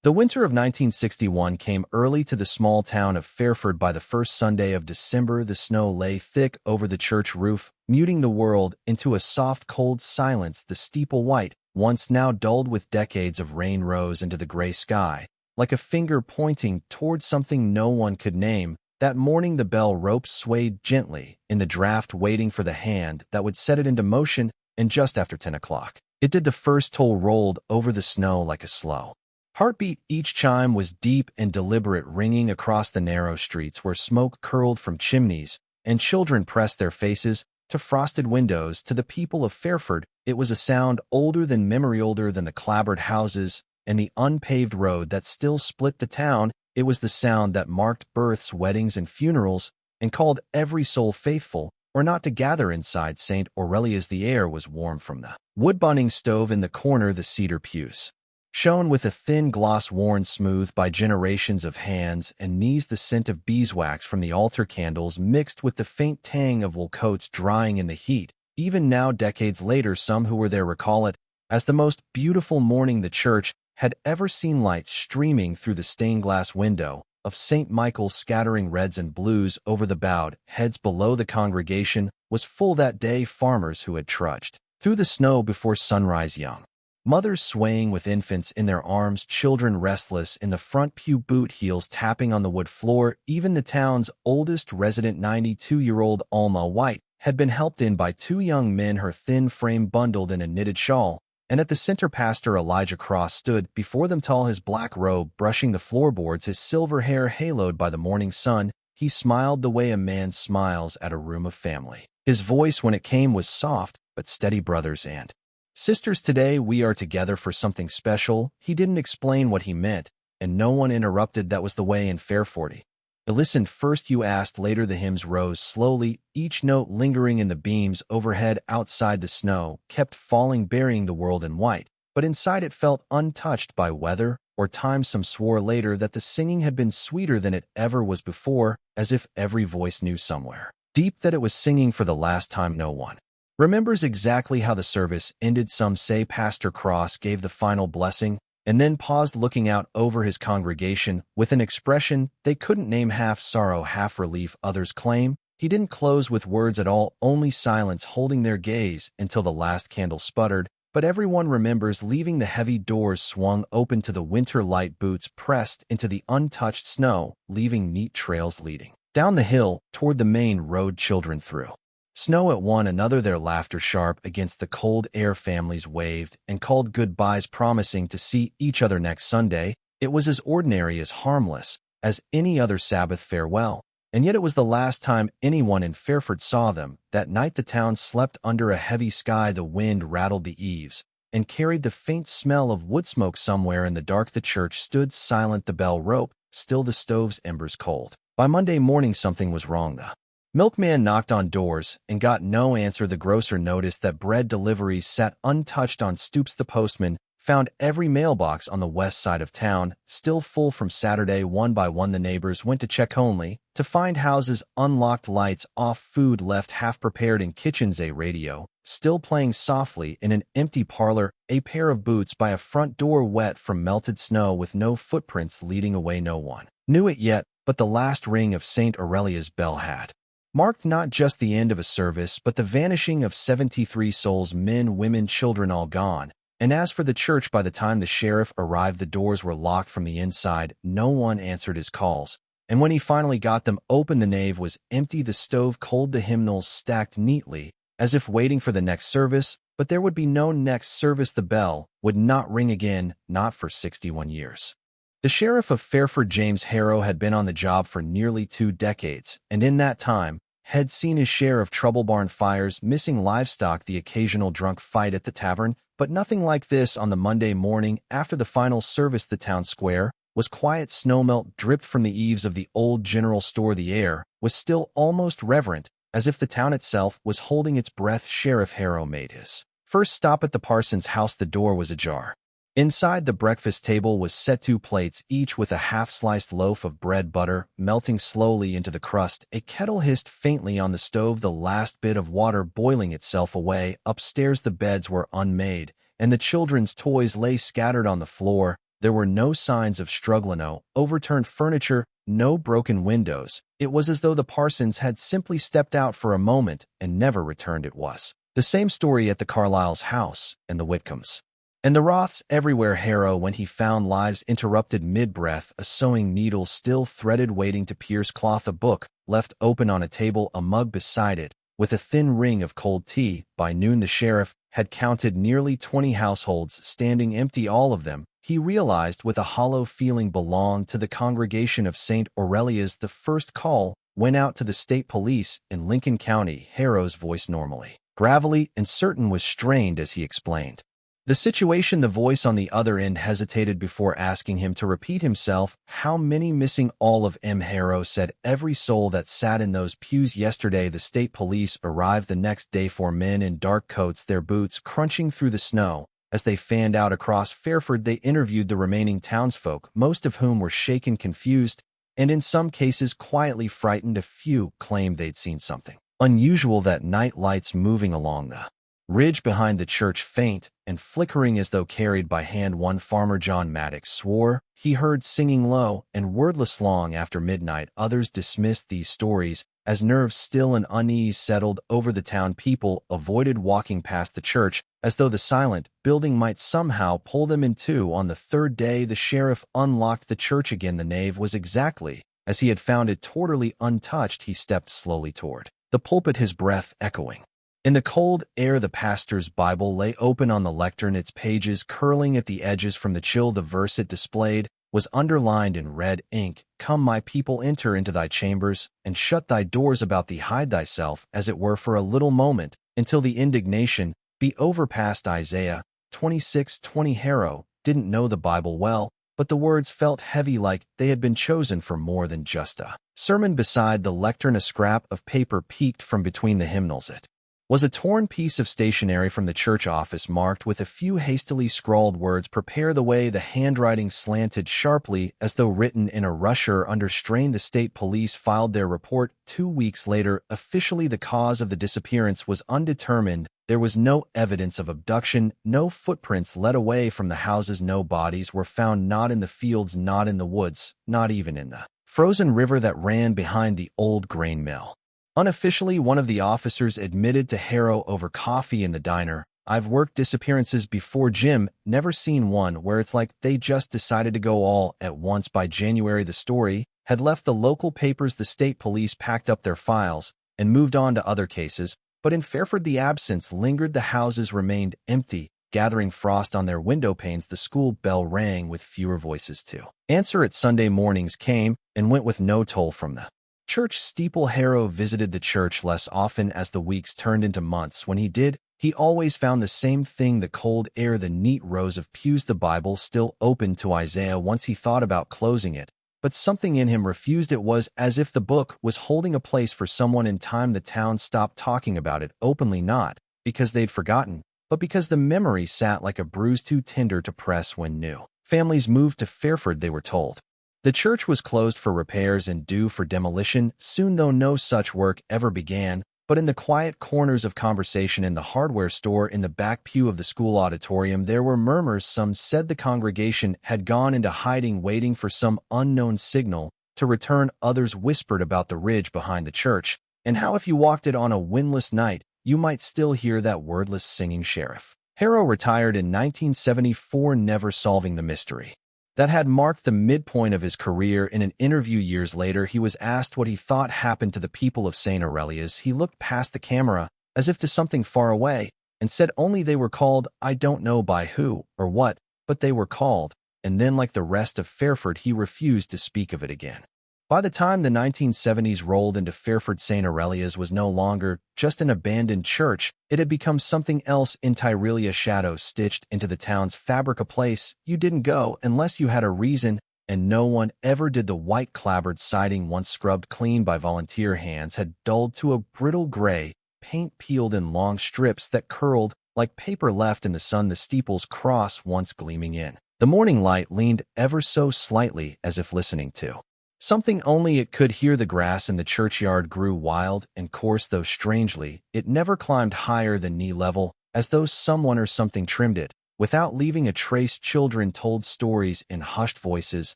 The winter of 1961 came early to the small town of Fairford. By the first Sunday of December, the snow lay thick over the church roof, muting the world into a soft, cold silence. The steeple white, once now dulled with decades of rain, rose into the gray sky, like a finger pointing toward something no one could name. That morning the bell rope swayed gently in the draft, waiting for the hand that would set it into motion, and just after 10 o'clock, it did. The first toll rolled over the snow like a slow heartbeat. Each chime was deep and deliberate, ringing across the narrow streets where smoke curled from chimneys and children pressed their faces to frosted windows. To the people of Fairford, it was a sound older than memory, older than the clapboard houses and the unpaved road that still split the town. It was the sound that marked births, weddings, and funerals, and called every soul, faithful or not, to gather inside St. Aurelia's. The air was warm from the wood-burning stove in the corner. The cedar pews shone with a thin gloss worn smooth by generations of hands and knees. The scent of beeswax from the altar candles mixed with the faint tang of wool coats drying in the heat. Even now, decades later, some who were there recall it as the most beautiful morning the church had ever seen. Lights streaming through the stained glass window of St. Michael's, scattering reds and blues over the bowed heads below. The congregation was full that day. Farmers who had trudged through the snow before sunrise, young mothers swaying with infants in their arms, children restless in the front pew, boot heels tapping on the wood floor. Even the town's oldest resident, 92-year-old Alma White, had been helped in by two young men, her thin frame bundled in a knitted shawl. And at the center, Pastor Elijah Cross stood before them, tall, his black robe brushing the floorboards, his silver hair haloed by the morning sun. He smiled the way a man smiles at a room of family. His voice, when it came, was soft but steady. Brothers and sisters, today we are together for something special. He didn't explain what he meant, and no one interrupted. That was the way in Fairford. You listened first, you asked later. The hymns rose slowly, each note lingering in the beams overhead. Outside, the snow kept falling, burying the world in white, but inside it felt untouched by weather or time. Some swore later that the singing had been sweeter than it ever was before, as if every voice knew somewhere deep that it was singing for the last time. No one remembers exactly how the service ended. Some say Pastor Cross gave the final blessing and then paused, looking out over his congregation with an expression they couldn't name, half sorrow, half relief. Others claim he didn't close with words at all, only silence holding their gaze until the last candle sputtered. But everyone remembers leaving. The heavy doors swung open to the winter light, boots pressed into the untouched snow, leaving neat trails leading down the hill toward the main road. Children threw snow at one another, their laughter sharp against the cold air. Families waved and called goodbyes, promising to see each other next Sunday. It was as ordinary, as harmless as any other Sabbath farewell, and yet it was the last time anyone in Fairford saw them. That night the town slept under a heavy sky. The wind rattled the eaves and carried the faint smell of wood smoke. Somewhere in the dark the church stood silent, the bell rope still, the stove's embers cold. By Monday morning something was wrong. The milkman knocked on doors and got no answer. The grocer noticed that bread deliveries sat untouched on stoops. The postman found every mailbox on the west side of town still full from Saturday. One by one the neighbors went to check, only to find houses unlocked, lights off, food left half prepared in kitchens, a radio still playing softly in an empty parlor, a pair of boots by a front door wet from melted snow with no footprints leading away. No one knew it yet, but the last ring of St. Aurelia's bell had marked not just the end of a service, but the vanishing of 73 souls, men, women, children, all gone. And as for the church, by the time the sheriff arrived, the doors were locked from the inside. No one answered his calls, and when he finally got them open, the nave was empty, the stove cold, the hymnals stacked neatly, as if waiting for the next service. But there would be no next service. The bell would not ring again, not for 61 years. The sheriff of Fairford, James Harrow, had been on the job for nearly 2 decades, and in that time had seen his share of trouble: barn fires, missing livestock, the occasional drunk fight at the tavern, but nothing like this. On the Monday morning after the final service, the town square was quiet. Snowmelt dripped from the eaves of the old general store. The air was still, almost reverent, as if the town itself was holding its breath. Sheriff Harrow made his first stop at the parson's house. The door was ajar. Inside, the breakfast table was set, 2 plates each with a half-sliced loaf of bread, butter melting slowly into the crust. A kettle hissed faintly on the stove, the last bit of water boiling itself away. Upstairs the beds were unmade, and the children's toys lay scattered on the floor. There were no signs of struggle, no overturned furniture, no broken windows. It was as though the Parsons had simply stepped out for a moment and never returned. It was the same story at the Carlyle's house and the Whitcombs. And the Roths everywhere. Harrow, when he found lives interrupted mid-breath, a sewing needle still threaded waiting to pierce cloth, a book left open on a table, a mug beside it, with a thin ring of cold tea. By noon the sheriff had counted nearly 20 households standing empty, all of them, he realized with a hollow feeling, belonged to the congregation of St. Aurelia's. The first call went out to the state police in Lincoln County. Harrow's voice, normally gravelly and certain, was strained as he explained the situation. The voice on the other end hesitated before asking him to repeat himself. How many missing? All of them, Harrow said. Every soul that sat in those pews yesterday. The state police arrived the next day, 4 men in dark coats, their boots crunching through the snow. As they fanned out across Fairford, they interviewed the remaining townsfolk, most of whom were shaken, confused, and in some cases quietly frightened. A few claimed they'd seen something unusual that night, lights moving along the ridge behind the church, faint and flickering as though carried by hand. One farmer, John Maddox, swore he heard singing low and wordless long after midnight. Others dismissed these stories as nerves still, and unease settled over the town. People avoided walking past the church as though the silent building might somehow pull them in two. On the third day, the sheriff unlocked the church again. The nave was exactly as he had found it, totally untouched. He stepped slowly toward the pulpit, his breath echoing in the cold air. The pastor's Bible lay open on the lectern, its pages curling at the edges from the chill. The verse it displayed was underlined in red ink. Come, my people, enter into thy chambers, and shut thy doors about thee. Hide thyself, as it were, for a little moment, until the indignation be overpast. Isaiah 26:20. Harrow didn't know the Bible well, but the words felt heavy, like they had been chosen for more than just a sermon. Beside the lectern, a scrap of paper peeked from between the hymnals. It was a torn piece of stationery from the church office, marked with a few hastily scrawled words. Prepare the way. The handwriting slanted sharply as though written in a rush or under strain. The state police filed their report 2 weeks later. Officially, the cause of the disappearance was undetermined. There was no evidence of abduction, no footprints led away from the houses, no bodies were found, not in the fields, not in the woods, not even in the frozen river that ran behind the old grain mill. Unofficially, one of the officers admitted to Harrow over coffee in the diner, "I've worked disappearances before, Jim, never seen one where it's like they just decided to go all at once." By January, the story had left the local papers. The state police packed up their files and moved on to other cases, but in Fairford the absence lingered. The houses remained empty, gathering frost on their window panes. The school bell rang with fewer voices to answer it. Sunday mornings came and went with no toll from the church steeple. Harrow visited the church less often as the weeks turned into months. When he did, he always found the same thing: the cold air, the neat rows of pews, the Bible still open to Isaiah. Once he thought about closing it, but something in him refused. It was as if the book was holding a place for someone in time. The town stopped talking about it openly, not because they'd forgotten, but because the memory sat like a bruise too tender to press. When new families moved to Fairford, they were told the church was closed for repairs and due for demolition soon, though no such work ever began. But in the quiet corners of conversation, in the hardware store, in the back pew of the school auditorium, there were murmurs. Some said the congregation had gone into hiding, waiting for some unknown signal to return. Others whispered about the ridge behind the church, and how if you walked it on a windless night, you might still hear that wordless singing. Sheriff Harrow retired in 1974, never solving the mystery that had marked the midpoint of his career. In an interview years later, he was asked what he thought happened to the people of St. Aurelia's. He looked past the camera, as if to something far away, and said only they were called. I don't know by who or what, but they were called. And then, like the rest of Fairford, he refused to speak of it again. By the time the 1970s rolled into Fairford, St. Aurelia's was no longer just an abandoned church. It had become something else entirely, a shadow stitched into the town's fabric, a place you didn't go unless you had a reason, and no one ever did. The white clapboard siding, once scrubbed clean by volunteer hands, had dulled to a brittle gray, paint peeled in long strips that curled like paper left in the sun. The steeple's cross, once gleaming in the morning light, leaned ever so slightly, as if listening to something only it could hear. The grass in the churchyard grew wild and coarse, though strangely, it never climbed higher than knee level, as though someone or something trimmed it. Without leaving a trace, children told stories in hushed voices.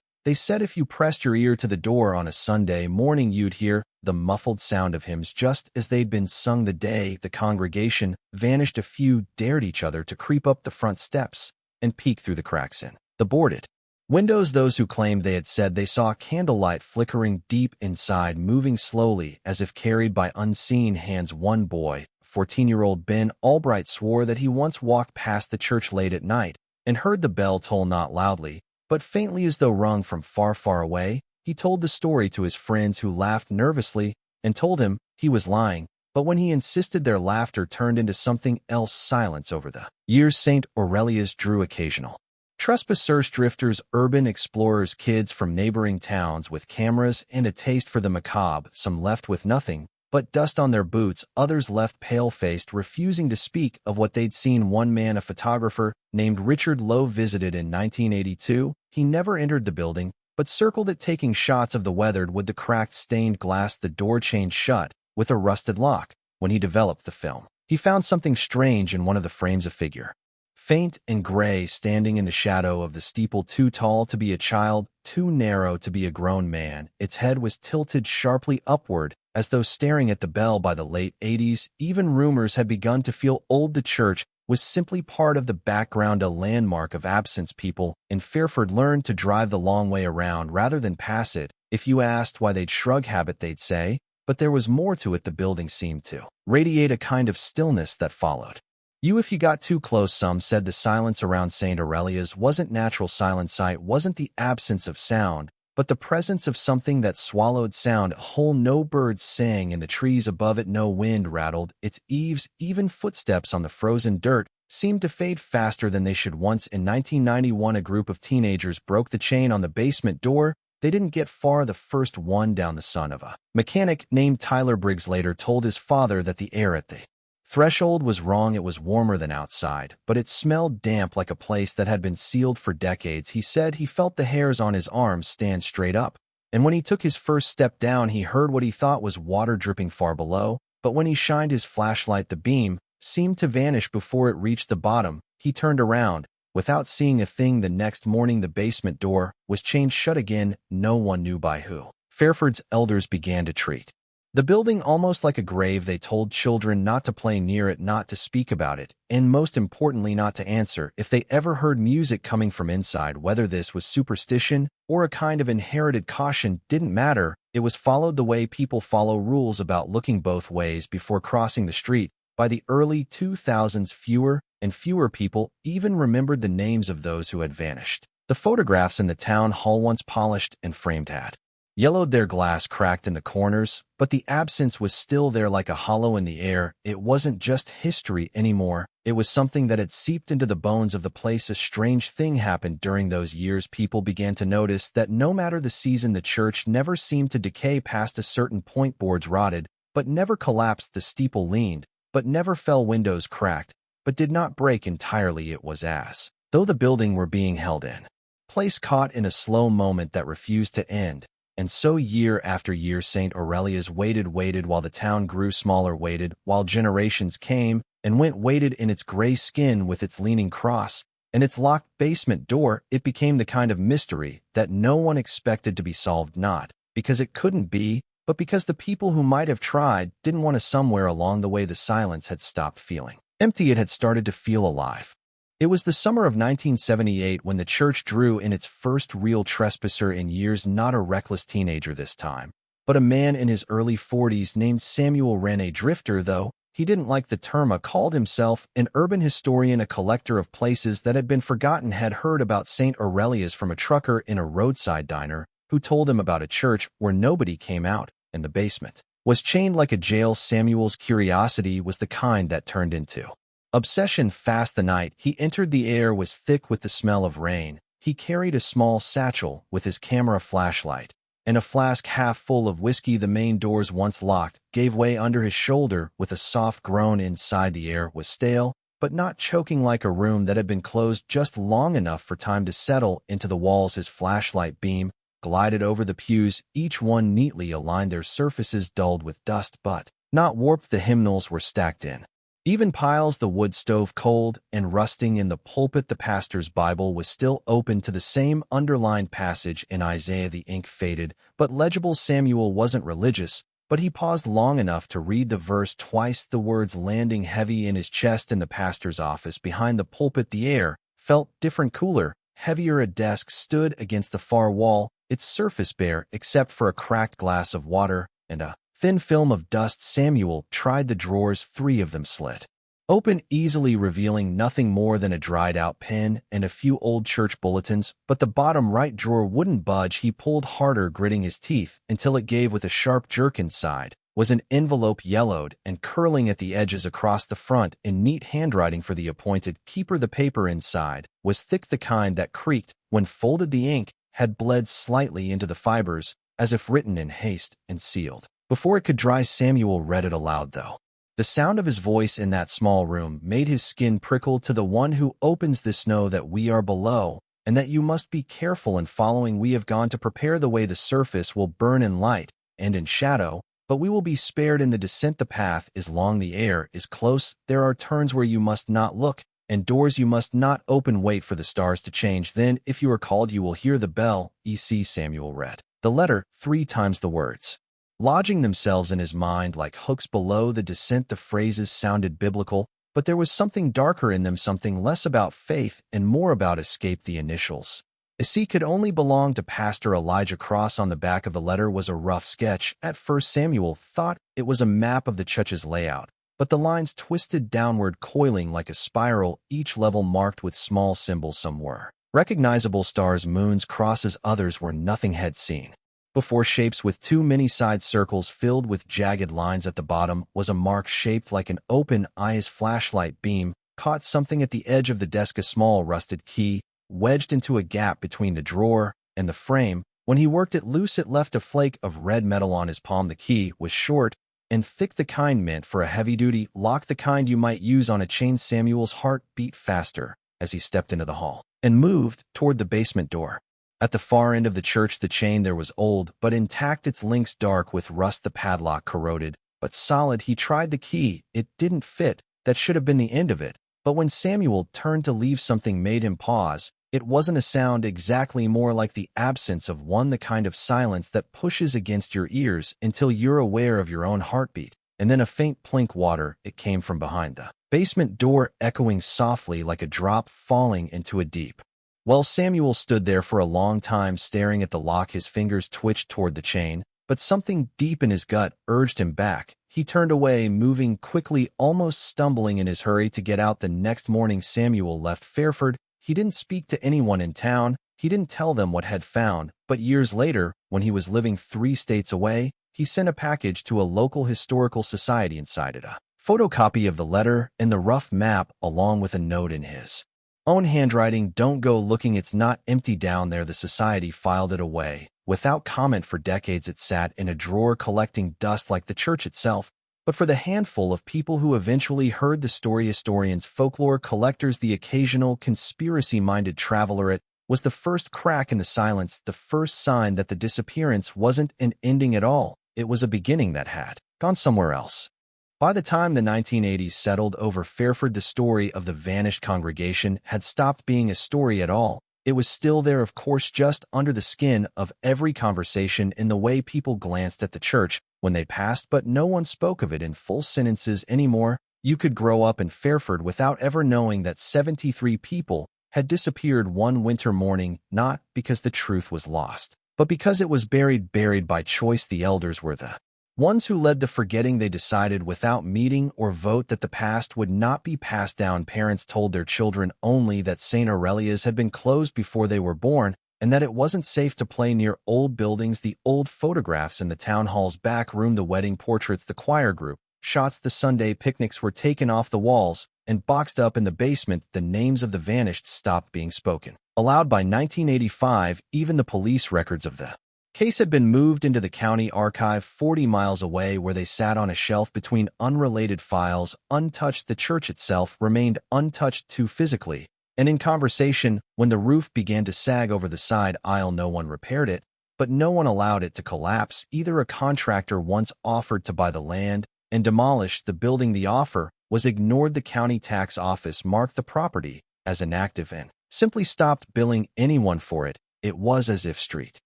They said if you pressed your ear to the door on a Sunday morning, you'd hear the muffled sound of hymns just as they'd been sung the day the congregation vanished. A few dared each other to creep up the front steps and peek through the cracks in the boarded windows. Those who claimed they had said they saw candlelight flickering deep inside, moving slowly as if carried by unseen hands. One boy, 14-year-old Ben Albright, swore that he once walked past the church late at night and heard the bell toll not loudly, but faintly as though rung from far, far away. He told the story to his friends, who laughed nervously and told him he was lying. But when he insisted, their laughter turned into something else. Silence. Over the years, St. Aurelius drew occasional trespassers, drifters, urban explorers, kids from neighboring towns with cameras and a taste for the macabre. Some left with nothing but dust on their boots, others left pale-faced, refusing to speak of what they'd seen. One man, a photographer named Richard Lowe, visited in 1982. He never entered the building, but circled it, taking shots of the weathered wood, the cracked, stained glass, the door chained shut with a rusted lock. When he developed the film, he found something strange in one of the frames: a figure, faint and gray, standing in the shadow of the steeple, too tall to be a child, too narrow to be a grown man. Its head was tilted sharply upward, as though staring at the bell. By the late 80s, even rumors had begun to feel old. The church was simply part of the background, a landmark of absence. People in Fairford learned to drive the long way around rather than pass it. If you asked why, they'd shrug. Habit, they'd say. But there was more to it. The building seemed to radiate a kind of stillness that followed you if you got too close. Some said the silence around St. Aurelius wasn't natural. Silent sight wasn't the absence of sound, but the presence of something that swallowed sound whole. No birds sang in the trees above it, no wind rattled its eaves. Even footsteps on the frozen dirt seemed to fade faster than they should. Once, in 1991, a group of teenagers broke the chain on the basement door. They didn't get far, the first one down. The son of a mechanic named Tyler Briggs later told his father that the air at the threshold was wrong. It was warmer than outside, but it smelled damp, like a place that had been sealed for decades. He said he felt the hairs on his arms stand straight up, and when he took his first step down, he heard what he thought was water dripping far below. But when he shined his flashlight, the beam seemed to vanish before it reached the bottom. He turned around without seeing a thing. The next morning, the basement door was chained shut again. No one knew by who. Fairford's elders began to treat the building almost like a grave. They told children not to play near it, not to speak about it, and most importantly, not to answer if they ever heard music coming from inside. Whether this was superstition or a kind of inherited caution didn't matter. It was followed the way people follow rules about looking both ways before crossing the street. By the early 2000s, fewer and fewer people even remembered the names of those who had vanished. The photographs in the town hall, once polished and framed, had yellowed, their glass cracked in the corners, but the absence was still there, like a hollow in the air. It wasn't just history anymore. It was something that had seeped into the bones of the place. A strange thing happened during those years. People began to notice that no matter the season, the church never seemed to decay past a certain point. Boards rotted, but never collapsed. The steeple leaned, but never fell. Windows cracked, but did not break entirely. It was as though the building were being held in place, caught in a slow moment that refused to end. And so year after year, St. Aurelius waited while the town grew smaller, waited while generations came and went, waited in its gray skin with its leaning cross and its locked basement door. It became the kind of mystery that no one expected to be solved, not because it couldn't be, but because the people who might have tried didn't want to. Somewhere along the way, the silence had stopped feeling empty. It had started to feel alive. It was the summer of 1978 when the church drew in its first real trespasser in years. Not a reckless teenager this time, but a man in his early 40s named Samuel Wren. A drifter, though he didn't like the term, called himself an urban historian, a collector of places that had been forgotten. Had heard about St. Aurelius from a trucker in a roadside diner who told him about a church where nobody came out, and the basement was chained like a jail. Samuel's curiosity was the kind that turned into obsession. Fast the night he entered, the air was thick with the smell of rain. He carried a small satchel with his camera flashlight and a flask half full of whiskey. The main doors, once locked, gave way under his shoulder with a soft groan. Inside, the air was stale, but not choking, like a room that had been closed just long enough for time to settle into the walls. His flashlight beam glided over the pews, each one neatly aligned, their surfaces dulled with dust but not warped. The hymnals were stacked in Even piles the wood stove cold and rusting in the pulpit. The pastor's Bible was still open to the same underlined passage in Isaiah. The ink faded, but legible. Samuel wasn't religious, but he paused long enough to read the verse twice, the words landing heavy in his chest. In the pastor's office behind the pulpit, the air felt different, cooler, heavier. A desk stood against the far wall, its surface bare except for a cracked glass of water and a thin film of dust. Samuel tried the drawers. 3 of them slid open easily, revealing nothing more than a dried-out pen and a few old church bulletins, but the bottom right drawer wouldn't budge. He pulled harder, gritting his teeth, until it gave with a sharp jerk. Inside was an envelope, yellowed and curling at the edges across the front in neat handwriting for the appointed keeper. The paper inside was thick, the kind that creaked when folded. The ink had bled slightly into the fibers, as if written in haste and sealed before it could dry. Samuel read it aloud, though. The sound of his voice in that small room made his skin prickle. To the one who opens this, know that we are below, and that you must be careful in following. We have gone to prepare the way. The surface will burn in light and in shadow, but we will be spared in the descent. The path is long, the air is close. There are turns where you must not look, and doors you must not open. Wait for the stars to change. Then, if you are called, you will hear the bell. E.C. Samuel read the letter 3 times, the words lodging themselves in his mind like hooks. Below the descent, the phrases sounded biblical, but there was something darker in them, something less about faith and more about escape. The initials EC could only belong to Pastor Elijah Cross. On the back of the letter was a rough sketch. At first Samuel thought it was a map of the church's layout, but the lines twisted downward, coiling like a spiral, each level marked with small symbols. Some were recognizable: stars, moons, crosses. Others were nothing had seen before. Shapes with too many side circles filled with jagged lines. At the bottom was a mark shaped like an open eye. His flashlight beam caught something at the edge of the desk, a small rusted key wedged into a gap between the drawer and the frame. When he worked it loose, it left a flake of red metal on his palm. The key was short and thick, the kind meant for a heavy-duty lock, the kind you might use on a chain. Samuel's heart beat faster as he stepped into the hall and moved toward the basement door. At the far end of the church, the chain there was old but intact, its links dark with rust, the padlock corroded but solid. He tried the key. It didn't fit. That should have been the end of it. But when Samuel turned to leave, something made him pause. It wasn't a sound exactly, more like the absence of one, the kind of silence that pushes against your ears until you're aware of your own heartbeat. And then a faint plink. Water. It came from behind the basement door, echoing softly like a drop falling into a deep well. Samuel stood there for a long time, staring at the lock. His fingers twitched toward the chain, but something deep in his gut urged him back. He turned away, moving quickly, almost stumbling in his hurry to get out. The next morning Samuel left Fairford. He didn't speak to anyone in town. He didn't tell them what had found. But years later, when he was living 3 states away, he sent a package to a local historical society. Inside it, a photocopy of the letter and the rough map, along with a note in his own handwriting: "Don't go looking, it's not empty down there." The society filed it away without comment. For decades it sat in a drawer, collecting dust like the church itself. But for the handful of people who eventually heard the story, historians, folklore collectors, the occasional conspiracy-minded traveler, it was the first crack in the silence, the first sign that the disappearance wasn't an ending at all. It was a beginning that had gone somewhere else. By the time the 1980s settled over Fairford, the story of the vanished congregation had stopped being a story at all. It was still there, of course, just under the skin of every conversation, in the way people glanced at the church when they passed, but no one spoke of it in full sentences anymore. You could grow up in Fairford without ever knowing that 73 people had disappeared one winter morning, not because the truth was lost, but because it was buried by choice. The elders were the ones who led the forgetting. They decided without meeting or vote that the past would not be passed down. Parents told their children only that St. Aurelia's had been closed before they were born, and that it wasn't safe to play near old buildings. The old photographs in the town hall's back room, the wedding portraits, the choir group shots, the Sunday picnics were taken off the walls and boxed up in the basement. The names of the vanished stopped being spoken aloud by 1985. Even the police records of the case had been moved into the county archive 40 miles away, where they sat on a shelf between unrelated files, untouched. The church itself remained untouched too, physically and in conversation. When the roof began to sag over the side aisle, no one repaired it, but no one allowed it to collapse either. A contractor once offered to buy the land and demolish the building. The offer was ignored. The county tax office marked the property as inactive and simply stopped billing anyone for it. It was as if Street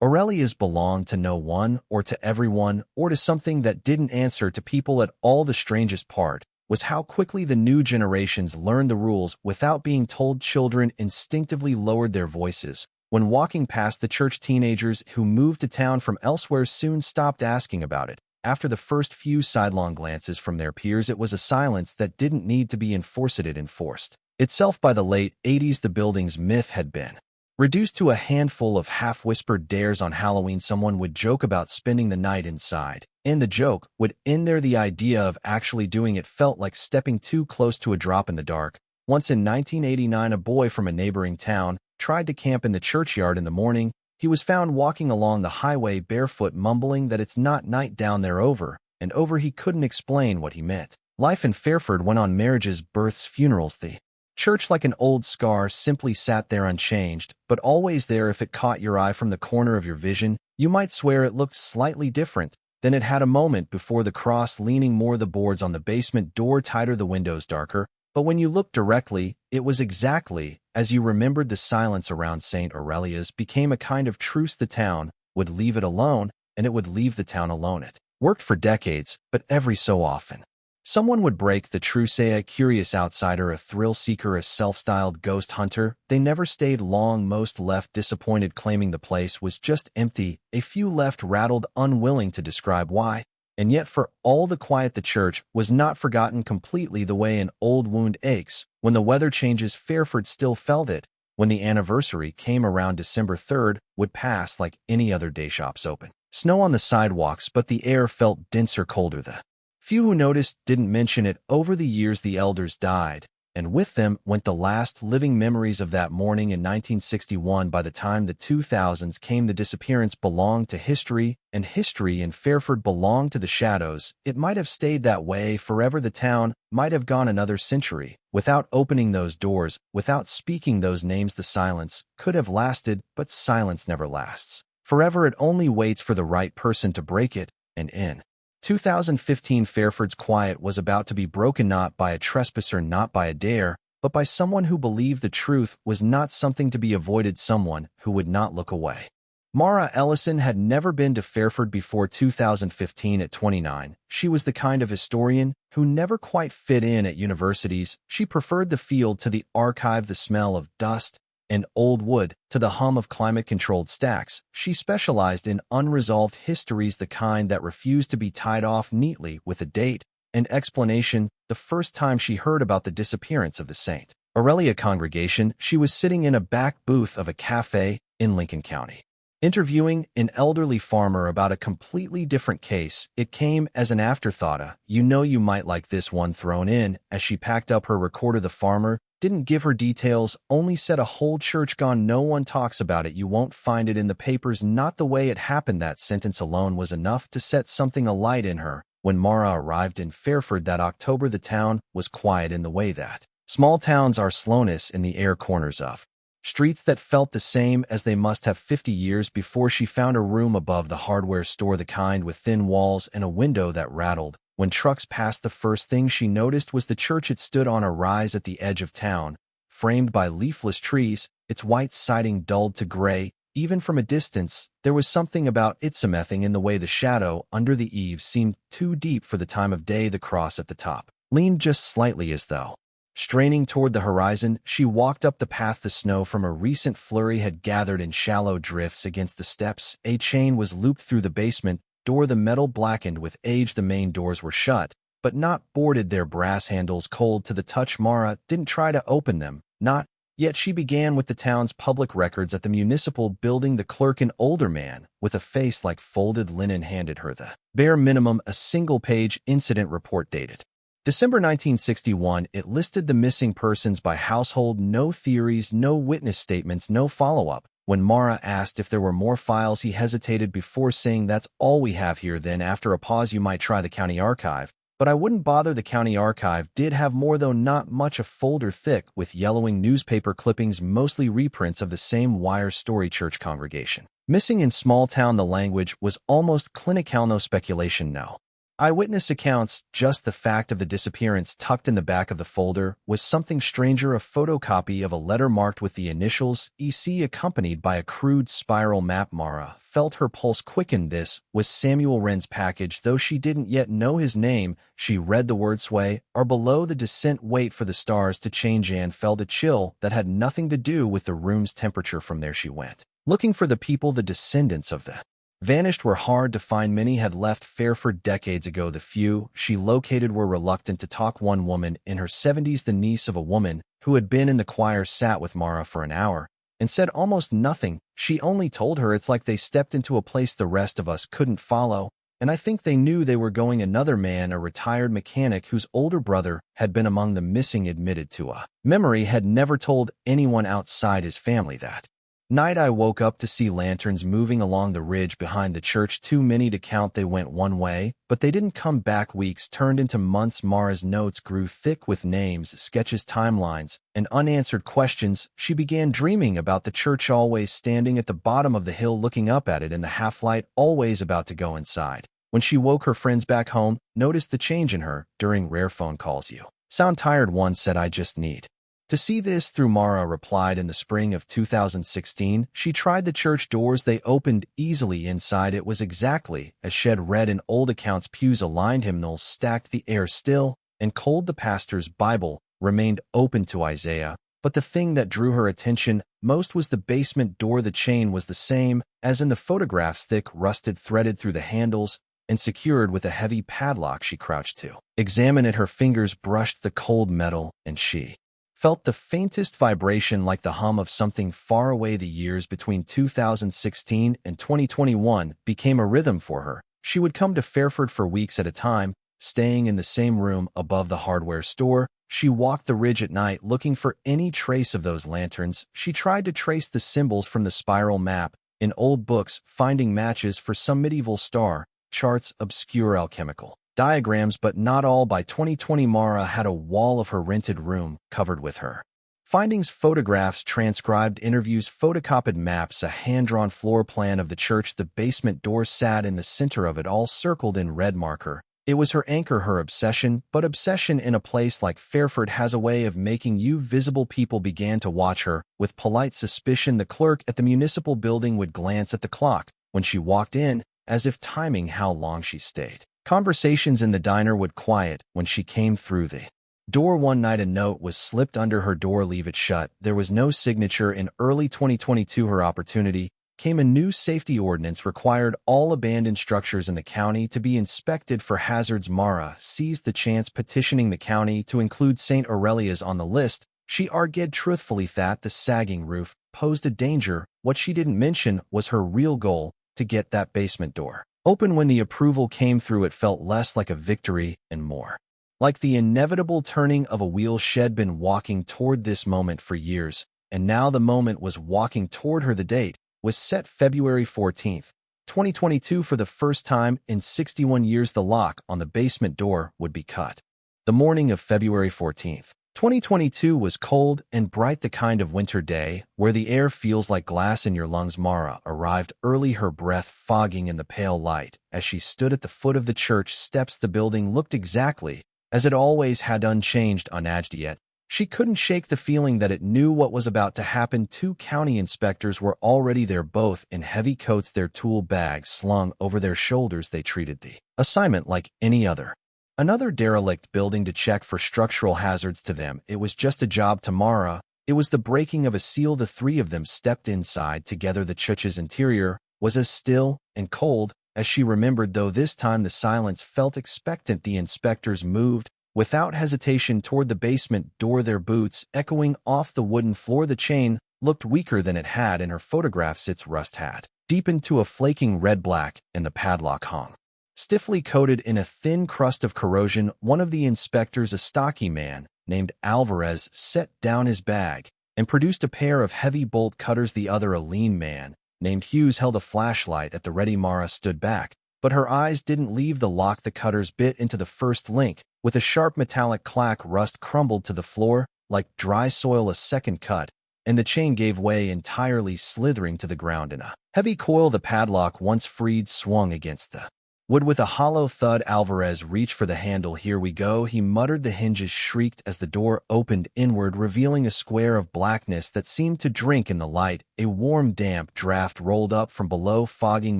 Aurelia's belonged to no one or to everyone or to something that didn't answer to people at all. The strangest part was how quickly the new generations learned the rules without being told. Children instinctively lowered their voices when walking past the church. Teenagers who moved to town from elsewhere soon stopped asking about it. After the first few sidelong glances from their peers, it was a silence that didn't need to be enforced. It enforced itself. By the late 80s, the building's myth had been reduced to a handful of half-whispered dares. On Halloween, someone would joke about spending the night inside, and the joke would end there. The idea of actually doing it felt like stepping too close to a drop in the dark. Once in 1989, a boy from a neighboring town tried to camp in the churchyard in the morning. He was found walking along the highway barefoot, mumbling that it's not night down there over and over. He couldn't explain what he meant. Life in Fairford went on. Marriages, births, funerals. The church, like an old scar, simply sat there unchanged, but always there. If it caught your eye from the corner of your vision, you might swear it looked slightly different than it had a moment before. The cross leaning more, the boards on the basement door tighter, the windows darker. But when you looked directly, it was exactly as you remembered. The silence around St. Aurelia's became a kind of truce. The town would leave it alone, and it would leave the town alone. It worked for decades, but every so often, someone would break the truce. A curious outsider, a thrill seeker, a self-styled ghost hunter. They never stayed long. Most left disappointed, claiming the place was just empty. A few left rattled, unwilling to describe why. And yet, for all the quiet, the church was not forgotten completely. The way an old wound aches when the weather changes, Fairford still felt it. When the anniversary came around, December 3rd would pass like any other day. Shops open, snow on the sidewalks, but the air felt denser, colder. The few who noticed didn't mention it. Over the years, the elders died, and with them went the last living memories of that morning in 1961. By the time the 2000s came, the disappearance belonged to history, and history in Fairford belonged to the shadows. It might have stayed that way forever. The town might have gone another century without opening those doors, without speaking those names. The silence could have lasted, but silence never lasts forever. It only waits for the right person to break it. And in 2015, Fairford's quiet was about to be broken, not by a trespasser, not by a dare, but by someone who believed the truth was not something to be avoided, someone who would not look away. Mara Ellison had never been to Fairford before 2015. At 29, she was the kind of historian who never quite fit in at universities. She preferred the field to the archive, the smell of dust and old wood to the hum of climate-controlled stacks. She specialized in unresolved histories, the kind that refused to be tied off neatly with a date and explanation. The first time she heard about the disappearance of the St. Aurelia congregation, she was sitting in a back booth of a cafe in Lincoln County, interviewing an elderly farmer about a completely different case. It came as an afterthought. You might like this one thrown in as she packed up her recorder. The farmer didn't give her details, only said a whole church gone. No one talks about it. You won't find it in the papers. Not the way it happened. That sentence alone was enough to set something alight in her. When Mara arrived in Fairford that October, the town was quiet in the way that small towns are, slowness in the air, corners of streets that felt the same as they must have 50 years before. She found a room above the hardware store, the kind with thin walls and a window that rattled when trucks passed. The first thing she noticed was the church. It stood on a rise at the edge of town, framed by leafless trees, its white siding dulled to gray. Even from a distance, there was something about it, something in the way the shadow under the eaves seemed too deep for the time of day. The cross at the top leaned just slightly, as though straining toward the horizon. She walked up the path. The snow from a recent flurry had gathered in shallow drifts against the steps. A chain was looped through the basement door, the metal blackened with age. The main doors were shut, but not boarded, their brass handles cold to the touch. Mara didn't try to open them, not yet. She began with the town's public records at the municipal building. The clerk, an older man with a face like folded linen, handed her the bare minimum, a single-page incident report dated December 1961. It listed the missing persons by household. No theories, no witness statements, no follow-up. When Mara asked if there were more files, he hesitated before saying, "That's all we have here." Then, after a pause, "You might try the county archive, but I wouldn't bother." The county archive did have more, though not much. A folder thick with yellowing newspaper clippings, mostly reprints of the same wire story. Church congregation missing in small town. The language was almost clinical. No speculation, no Eyewitness accounts, just the fact of the disappearance tucked in the back of the folder, was something stranger, a photocopy of a letter marked with the initials EC accompanied by a crude spiral map. Mara felt her pulse quicken. This was Samuel Wren's package. Though she didn't yet know his name, she read the word sway, or below the descent, wait for the stars to change, and felt a chill that had nothing to do with the room's temperature. From there she went, looking for the people, the descendants of the vanished were hard to find. Many had left Fairford decades ago. The few she located were reluctant to talk. One woman in her 70s, the niece of a woman who had been in the choir, sat with Mara for an hour and said almost nothing. She only told her, "It's like they stepped into a place the rest of us couldn't follow, and I think they knew they were going." Another man, a retired mechanic whose older brother had been among the missing, admitted to a memory had never told anyone outside his family that night, "I woke up to see lanterns moving along the ridge behind the church. Too many to count. They went one way, but they didn't come back." Weeks turned into months. Mara's notes grew thick with names, sketches, timelines, and unanswered questions. She began dreaming about the church, always standing at the bottom of the hill, looking up at it in the half-light, always about to go inside. When she woke, her friends back home noticed the change in her during rare phone calls. "You sound tired," one said. "I just need to see this through." Mara replied. In the spring of 2016, she tried the church doors. They opened easily. Inside, it was exactly as she had read in old accounts. Pews aligned, hymnals stacked, the air still and cold. The pastor's Bible remained open to Isaiah. But the thing that drew her attention most was the basement door. The chain was the same as in the photographs, thick, rusted, threaded through the handles and secured with a heavy padlock. She crouched to examine it. Her fingers brushed the cold metal, and she felt the faintest vibration, like the hum of something far away. The years between 2016 and 2021 became a rhythm for her. She would come to Fairford for weeks at a time, staying in the same room above the hardware store. She walked the ridge at night, looking for any trace of those lanterns. She tried to trace the symbols from the spiral map in old books, finding matches for some medieval star charts, obscure alchemical diagrams, but not all. By 2020, Mara had a wall of her rented room covered with her findings, photographs, transcribed interviews, photocopied maps, a hand-drawn floor plan of the church. The basement door sat in the center of it all, circled in red marker. It was her anchor, her obsession. But obsession in a place like Fairford has a way of making you visible. People began to watch her with polite suspicion. The clerk at the municipal building would glance at the clock when she walked in, as if timing how long she stayed. Conversations in the diner would quiet when she came through the door. One night, a note was slipped under her door, "Leave it shut." There was no signature. In early 2022, her opportunity came. A new safety ordinance required all abandoned structures in the county to be inspected for hazards. Mara seized the chance, petitioning the county to include St. Aurelia's on the list. She argued truthfully that the sagging roof posed a danger. What she didn't mention was her real goal: to get that basement door open. When the approval came through, it felt less like a victory and more like the inevitable turning of a wheel. She'd been walking toward this moment for years, and now the moment was walking toward her. The date was set February 14th, 2022. For the first time in 61 years, the lock on the basement door would be cut. The morning of February 14th, 2022 was cold and bright, the kind of winter day where the air feels like glass in your lungs. Mara arrived early, her breath fogging in the pale light. As she stood at the foot of the church steps, the building looked exactly as it always had, unchanged, unaged. Yet she couldn't shake the feeling that it knew what was about to happen. Two county inspectors were already there, both in heavy coats, their tool bags slung over their shoulders. They treated the assignment like any other. Another derelict building to check for structural hazards. To them, it was just a job. To Mara, it was the breaking of a seal. The three of them stepped inside together. The church's interior was as still and cold as she remembered, though this time the silence felt expectant. The inspectors moved without hesitation toward the basement door, their boots echoing off the wooden floor. The chain looked weaker than it had in her photographs. Its rust had deepened to a flaking red-black, and the padlock hung stiffly coated in a thin crust of corrosion. One of the inspectors, a stocky man named Alvarez, set down his bag and produced a pair of heavy bolt cutters. The other, a lean man named Hughes, held a flashlight at the ready. Mara stood back, but her eyes didn't leave the lock. The cutters bit into the first link. With a sharp metallic clack, rust crumbled to the floor like dry soil. A second cut, and the chain gave way entirely, slithering to the ground in a heavy coil. The padlock, once freed, swung against the Would with a hollow thud Alvarez reached for the handle. Here we go, he muttered. The hinges shrieked as the door opened inward, revealing a square of blackness that seemed to drink in the light. A warm, damp draft rolled up from below, fogging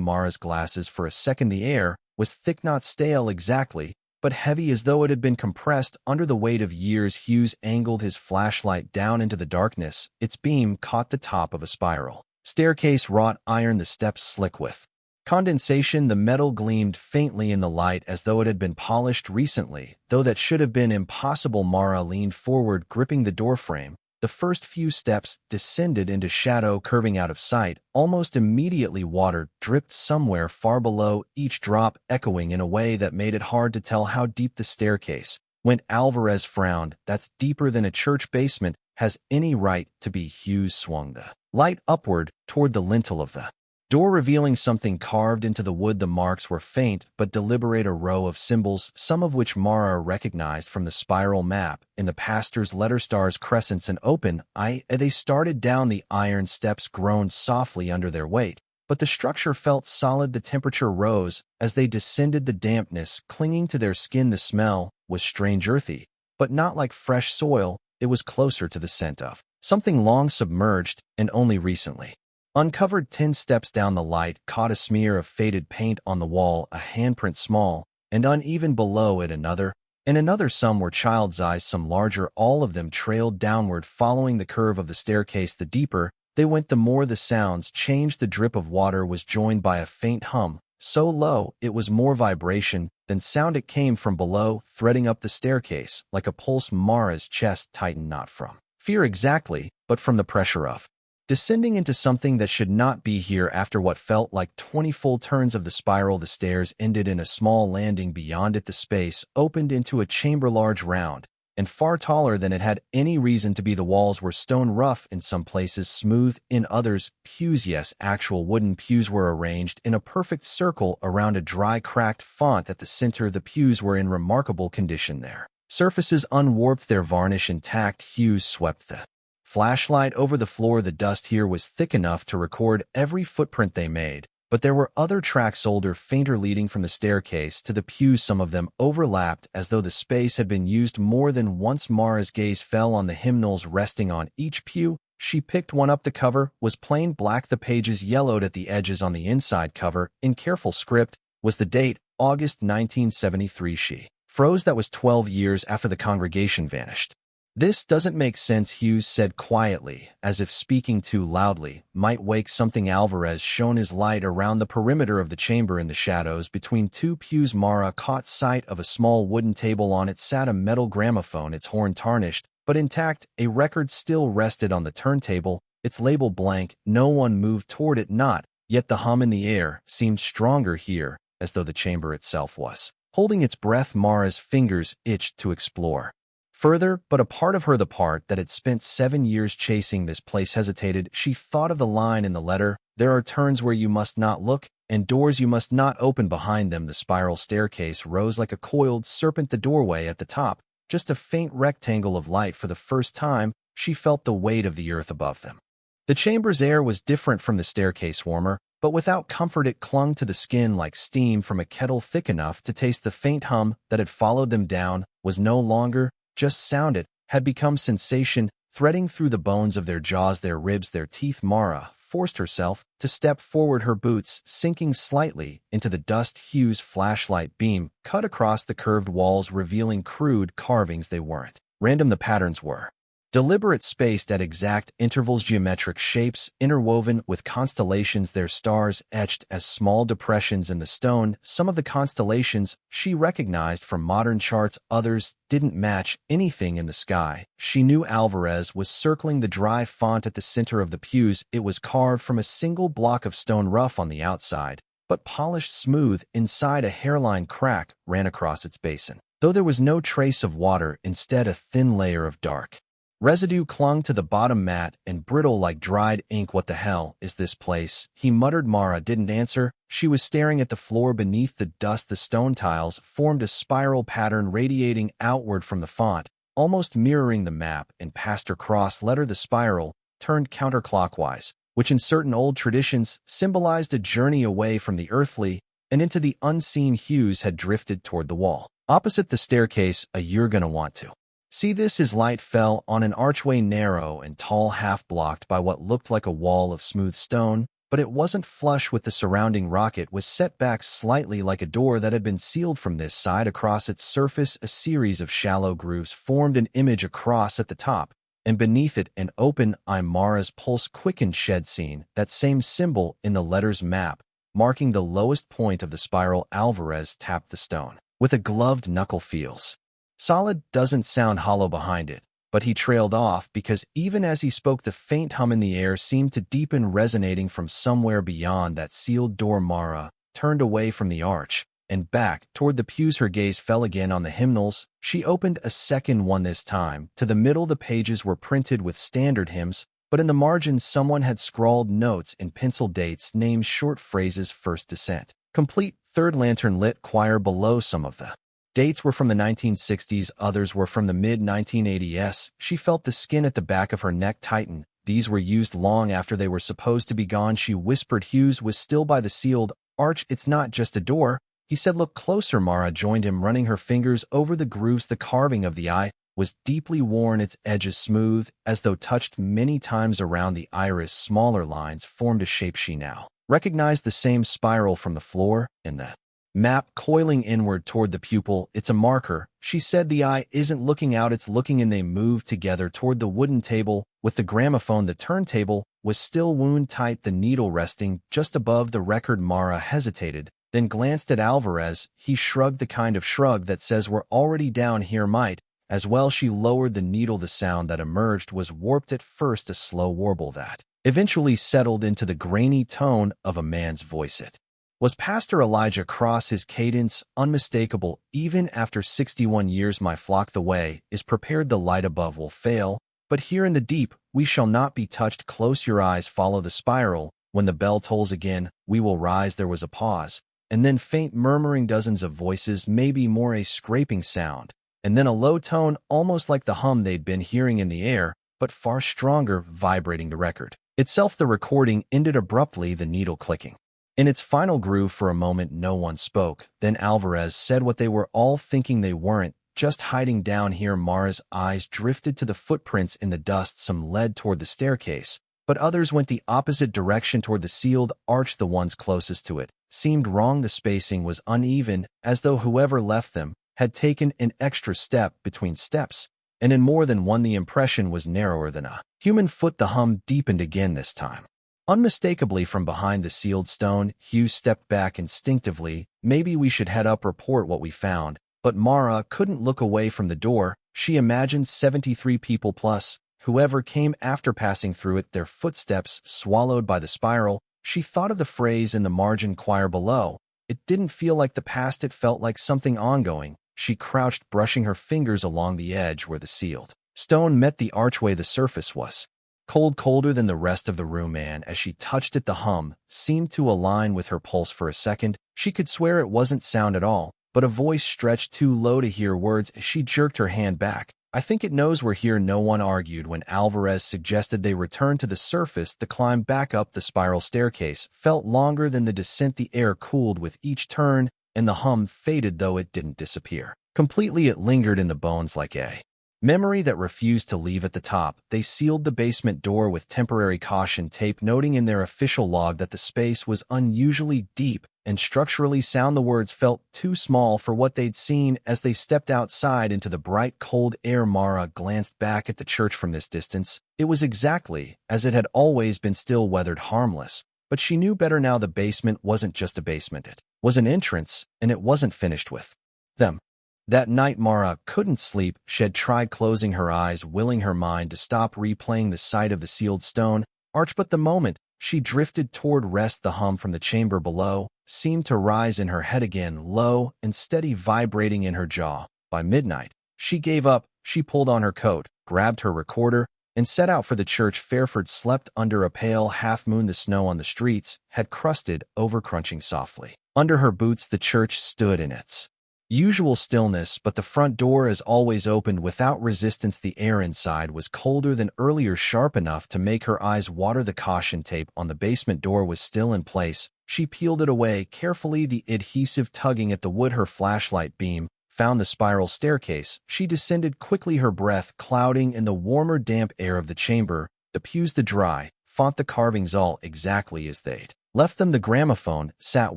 Mara's glasses. For a second the air was thick, not stale exactly, but heavy as though it had been compressed under the weight of years. Hughes angled his flashlight down into the darkness. Its beam caught the top of a spiral staircase, wrought iron, the steps slick with condensation. The metal gleamed faintly in the light as though it had been polished recently, though that should have been impossible. Mara leaned forward, gripping the doorframe. The first few steps descended into shadow, curving out of sight. Almost immediately water dripped somewhere far below, each drop echoing in a way that made it hard to tell how deep the staircase went. Alvarez frowned. That's deeper than a church basement has any right to be. Hughes swung the light upward toward the lintel of the door, revealing something carved into the wood. The marks were faint but deliberate, a row of symbols, some of which Mara recognized from the spiral map. In the pastor's letter, stars, crescents, and open eye. They started down. The iron steps groaned softly under their weight, but the structure felt solid. The temperature rose as they descended, the dampness clinging to their skin. The smell was strange, earthy, but not like fresh soil. It was closer to the scent of something long submerged and only recently uncovered. 10 steps down, the light caught a smear of faded paint on the wall, a handprint small and uneven. Below it another and another. Some were child's eyes, some larger. All of them trailed downward, following the curve of the staircase. The deeper they went, the more the sounds changed. The drip of water was joined by a faint hum, so low it was more vibration than sound. It came from below, threading up the staircase like a pulse. Mara's chest tightened, not from fear exactly, but from the pressure of descending into something that should not be here. After what felt like 20 full turns of the spiral, the stairs ended in a small landing. Beyond it, the space opened into a chamber, large, round, and far taller than it had any reason to be. The walls were stone, rough in some places, smooth in others. Pews, yes, actual wooden pews, were arranged in a perfect circle around a dry, cracked font at the center. The pews were in remarkable condition, their surfaces unwarped, their varnish intact. Hughes swept the flashlight over the floor. The dust here was thick enough to record every footprint they made, but there were other tracks, older, fainter, leading from the staircase to the pews. Some of them overlapped as though the space had been used more than once. Mara's gaze fell on the hymnals resting on each pew. She picked one up. The cover was plain black, the pages yellowed at the edges. On the inside cover, in careful script, was the date, August 1973. She froze. That was 12 years after the congregation vanished. This doesn't make sense, Hughes said quietly, as if speaking too loudly might wake something. Alvarez shone his light around the perimeter of the chamber. In the shadows between two pews, Mara caught sight of a small wooden table. On it sat a metal gramophone, its horn tarnished but intact. A record still rested on the turntable, its label blank. No one moved toward it, not yet. The hum in the air seemed stronger here, as though the chamber itself was holding its breath. Mara's fingers itched to explore further, but a part of her, the part that had spent 7 years chasing this place, hesitated. She thought of the line in the letter, "There are turns where you must not look, and doors you must not open." Behind them, the spiral staircase rose like a coiled serpent. The doorway at the top, just a faint rectangle of light. For the first time, she felt the weight of the earth above them. The chamber's air was different from the staircase, warmer, but without comfort. It clung to the skin like steam from a kettle, thick enough to taste. The faint hum that had followed them down was no longer just sound, it had become sensation, threading through the bones of their jaws, their ribs, their teeth. Mara forced herself to step forward, her boots sinking slightly into the dust. Hughes' flashlight beam cut across the curved walls, revealing crude carvings. They weren't random, the patterns were deliberate, spaced at exact intervals, geometric shapes interwoven with constellations, their stars etched as small depressions in the stone. Some of the constellations she recognized from modern charts, others didn't match anything in the sky. She knew Alvarez was circling the dry font at the center of the pews. It was carved from a single block of stone, rough on the outside, but polished smooth inside. A hairline crack ran across its basin, though there was no trace of water. Instead, a thin layer of dark residue clung to the bottom, matte and brittle like dried ink. "What the hell is this place?" he muttered. Mara didn't answer. She was staring at the floor beneath the dust. The stone tiles formed a spiral pattern radiating outward from the font, almost mirroring the map and Pastor Cross letter. The spiral turned counterclockwise, which in certain old traditions symbolized a journey away from the earthly. and into the unseen hues had drifted toward the wall. Opposite the staircase, you're gonna want to see this. His light fell on an archway narrow and tall, half blocked by what looked like a wall of smooth stone, but it wasn't flush with the surrounding rock. It was set back slightly like a door that had been sealed from this side. Across its surface, a series of shallow grooves formed an image across at the top, and beneath it an open eye. Mara's pulse quickened. Shed seen that same symbol in the letter's map, marking the lowest point of the spiral. Alvarez tapped the stone with a gloved knuckle. Feels solid, doesn't sound hollow behind it. But he trailed off because even as he spoke, the faint hum in the air seemed to deepen, resonating from somewhere beyond that sealed door. Mara turned away from the arch and back toward the pews. Her gaze fell again on the hymnals. She opened a second one, this time to the middle. The pages were printed with standard hymns, but in the margins someone had scrawled notes in pencil, dates, names, short phrases. First descent complete, third lantern lit, choir. Below, some of the dates were from the 1960s, others were from the mid-1980s. She felt the skin at the back of her neck tighten. These were used long after they were supposed to be gone. She whispered. Hughes was still by the sealed arch. It's not just a door, he said. Look closer. Mara joined him, running her fingers over the grooves. The carving of the eye was deeply worn, its edges smooth, as though touched many times. Around the iris, smaller lines formed a shape. She now recognized the same spiral from the floor in the map, coiling inward toward the pupil. It's a marker, she said. The eye isn't looking out, it's looking in. They moved together toward the wooden table with the gramophone. The turntable was still wound tight, the needle resting just above the record. Mara hesitated, then glanced at Alvarez. He shrugged, the kind of shrug that says we're already down here. Might as well. She lowered the needle. The sound that emerged was warped at first, a slow warble that eventually settled into the grainy tone of a man's voice. It was Pastor Elijah Cross, his cadence unmistakable even after 61 years. My flock, the way is prepared, the light above will fail, but here in the deep we shall not be touched. Close your eyes, follow the spiral. When the bell tolls again, we will rise. There was a pause, and then faint murmuring, dozens of voices, maybe more, a scraping sound, and then a low tone, almost like the hum they'd been hearing in the air, but far stronger, vibrating. The record itself. The recording ended abruptly, the needle clicking in its final groove. For a moment no one spoke. Then Alvarez said what they were all thinking. They weren't just hiding down here. Mara's eyes drifted to the footprints in the dust. Some led toward the staircase, but others went the opposite direction, toward the sealed arch. The ones closest to it seemed wrong. The spacing was uneven, as though whoever left them had taken an extra step between steps, and in more than one the impression was narrower than a human foot. The hum deepened again, this time unmistakably from behind the sealed stone. Hugh stepped back instinctively. Maybe we should head up, report what we found. But Mara couldn't look away from the door. She imagined 73 people plus whoever came after passing through it, their footsteps swallowed by the spiral. She thought of the phrase in the margin, choir below. It didn't feel like the past, it felt like something ongoing. She crouched, brushing her fingers along the edge where the sealed stone met the archway. The surface was cold, colder than the rest of the room, and as she touched it, the hum seemed to align with her pulse. For a second, she could swear it wasn't sound at all, but a voice stretched too low to hear words. She jerked her hand back. I think it knows we're here. No one argued when Alvarez suggested they return to the surface. The climb back up the spiral staircase felt longer than the descent. The air cooled with each turn, and the hum faded, though it didn't disappear completely. It lingered in the bones like a memory that refused to leave. At the top, they sealed the basement door with temporary caution tape, noting in their official log that the space was unusually deep and structurally sound. The words felt too small for what they'd seen. As they stepped outside into the bright, cold air, Mara glanced back at the church from this distance. It was exactly as it had always been, still weathered, harmless. But she knew better now. The basement wasn't just a basement. It was an entrance, and it wasn't finished with them. That night, Mara couldn't sleep. She had tried closing her eyes, willing her mind to stop replaying the sight of the sealed stone arch, but the moment she drifted toward rest, the hum from the chamber below seemed to rise in her head again, low and steady, vibrating in her jaw. By midnight, she gave up. She pulled on her coat, grabbed her recorder, and set out for the church. Fairford slept under a pale half-moon. The snow on the streets had crusted over, crunching softly under her boots. The church stood in its usual stillness, but the front door as always opened without resistance. The air inside was colder than earlier, sharp enough to make her eyes water. The caution tape on the basement door was still in place, She peeled it away carefully, the adhesive tugging at the wood. Her flashlight beam found the spiral staircase. She descended quickly, her breath clouding in the warmer, damp air of the chamber. The pews, the dry, font, the carvings, all exactly as they'd left them. The gramophone sat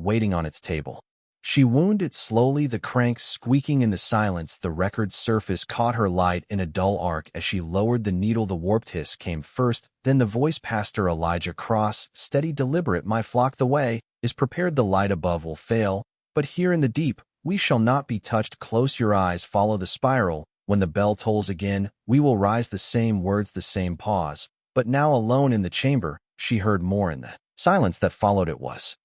waiting on its table. She wound it slowly, the crank squeaking in the silence. The record's surface caught her light in a dull arc as she lowered the needle. The warped hiss came first, then the voice. Pastor Elijah Cross, steady, deliberate. My flock, the way is prepared. The light above will fail, but here in the deep, we shall not be touched. Close your eyes, follow the spiral. When the bell tolls again, we will rise. The same words, the same pause. But now alone in the chamber, she heard more in the silence that followed. It was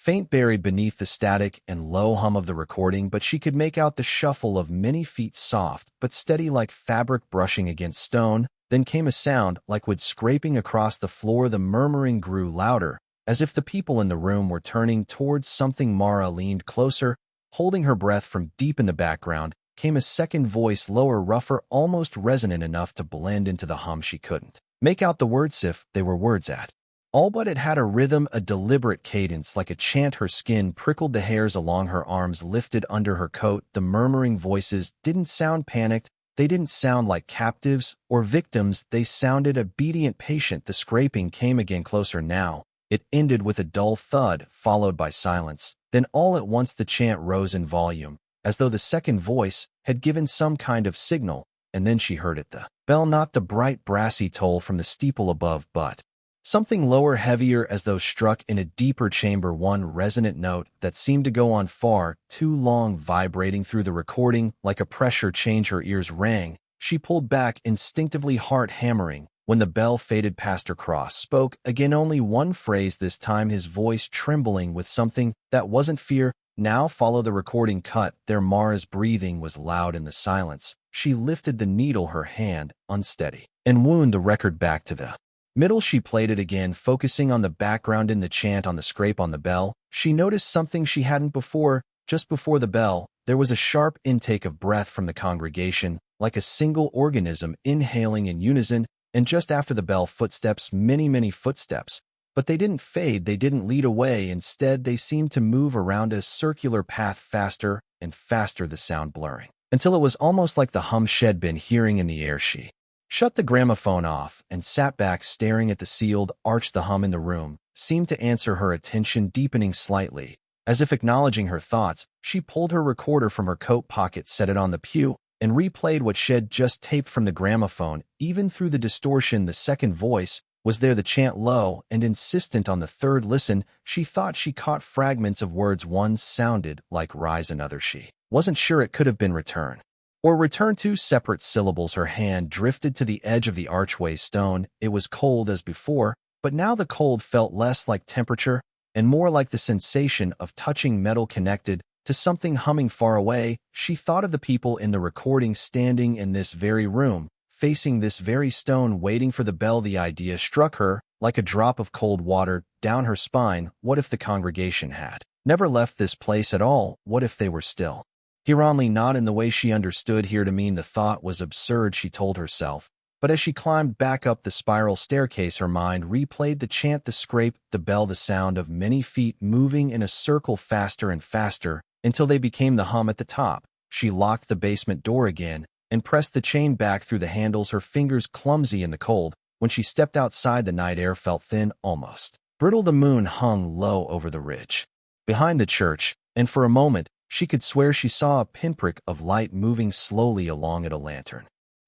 faint, buried beneath the static and low hum of the recording, but she could make out the shuffle of many feet, soft but steady like fabric brushing against stone. Then came a sound like wood scraping across the floor. The murmuring grew louder, as if the people in the room were turning towards something. Mara leaned closer, holding her breath. From deep in the background came a second voice, lower, rougher, almost resonant enough to blend into the hum. She couldn't make out the words if they were words at all, but it had a rhythm, a deliberate cadence, like a chant. Her skin prickled, the hairs along her arms lifted under her coat. The murmuring voices didn't sound panicked. They didn't sound like captives or victims. They sounded obedient, patient. The scraping came again, closer now. It ended with a dull thud, followed by silence. Then all at once the chant rose in volume, as though the second voice had given some kind of signal, and then she heard it. The bell, not the bright brassy toll from the steeple above, but something lower, heavier, as though struck in a deeper chamber. One resonant note that seemed to go on far too long, vibrating through the recording like a pressure change. Her ears rang. She pulled back, instinctively, heart hammering. When the bell faded, Pastor Cross spoke again, only one phrase this time, his voice trembling with something that wasn't fear. Now follow. The recording cut there. Mara's breathing was loud in the silence. She lifted the needle, her hand unsteady, and wound the record back to the middle. She played it again, focusing on the background in the chant, on the scrape on the bell. She noticed something she hadn't before. Just before the bell, there was a sharp intake of breath from the congregation, like a single organism inhaling in unison. And just after the bell, footsteps, many, many footsteps. But they didn't fade, they didn't lead away. Instead, they seemed to move around a circular path, faster and faster, the sound blurring, until it was almost like the hum she'd been hearing in the air. She shut the gramophone off and sat back, staring at the sealed arch. The hum in the room seemed to answer her attention, deepening slightly. As if acknowledging her thoughts, she pulled her recorder from her coat pocket, set it on the pew, and replayed what she'd just taped from the gramophone. Even through the distortion, the second voice was there, the chant low and insistent. On the third listen, she thought she caught fragments of words. One sounded like rise, another she wasn't sure it could have been return or return, two separate syllables. Her hand drifted to the edge of the archway stone. It was cold as before, but now the cold felt less like temperature and more like the sensation of touching metal connected to something humming far away. She thought of the people in the recording, standing in this very room, facing this very stone, waiting for the bell. The idea struck her like a drop of cold water down her spine. What if the congregation had never left this place at all? What if they were still here, only not in the way she understood here to mean? The thought was absurd, she told herself. But as she climbed back up the spiral staircase, her mind replayed the chant, the scrape, the bell, the sound of many feet moving in a circle, faster and faster, until they became the hum at the top. She locked the basement door again and pressed the chain back through the handles, her fingers clumsy in the cold. When she stepped outside, the night air felt thin, almost brittle. The moon hung low over the ridge behind the church, and for a moment she could swear she saw a pinprick of light moving slowly along it, a lantern.